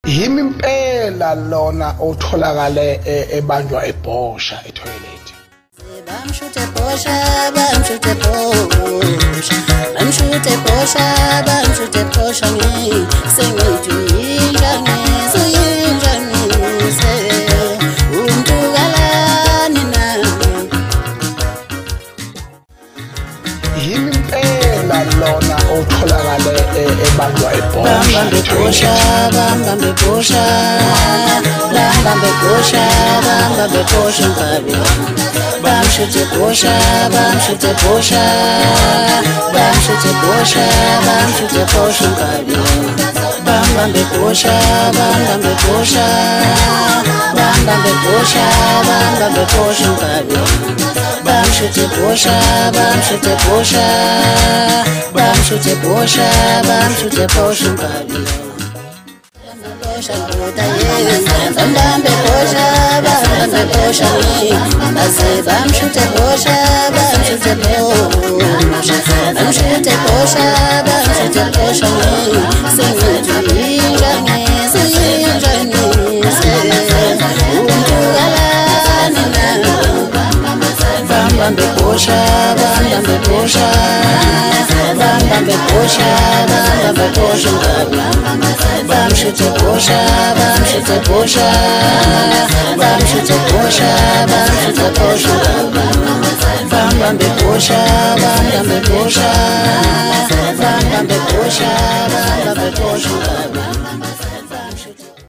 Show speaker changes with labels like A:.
A: Yimi impela lona otholakale ebanjwa ebhosha etoilet.
B: Bamshute bhosha, bamshute bhosha, bamshute bhosha, bamshute bhosha ngi sengithi injani suyinjani se untukalani na.
A: Yimi impela lona otholakale ebanjwa ebhosha.
B: Bambambe bhosha, bambambe bhosha, bambambe bhosha, bambambe bhosha ngabe. Bamshute bhosha, bamshute bhosha, bamshute bhosha, bamshute bhosha ngabe. Bambambe bhosha, bambambe bhosha, bambambe bhosha, bambambe bhosha ngabe. Bamshute bhosha, bamshute bhosha, bamshute bhosha, bamshute bhosha ngabe. Bambambe bhosha, bambambe bhosha base bamshute bhosha, bamshute bhosha, bamshute bhosha, bamshute bhosha sengithi injani suyinjani se untukalani na. Bambambe bhosha, bambambe bhosha, bambambe bhosha, bambambe bhosha ngabe. Bamshute bhosha, bamshute bhosha, bamshute bhosha, bamshute bhosha ngabe. Bambambe bhosha, bambambe bhosha, bambambe bhosha, bambambe bhosha ngabe.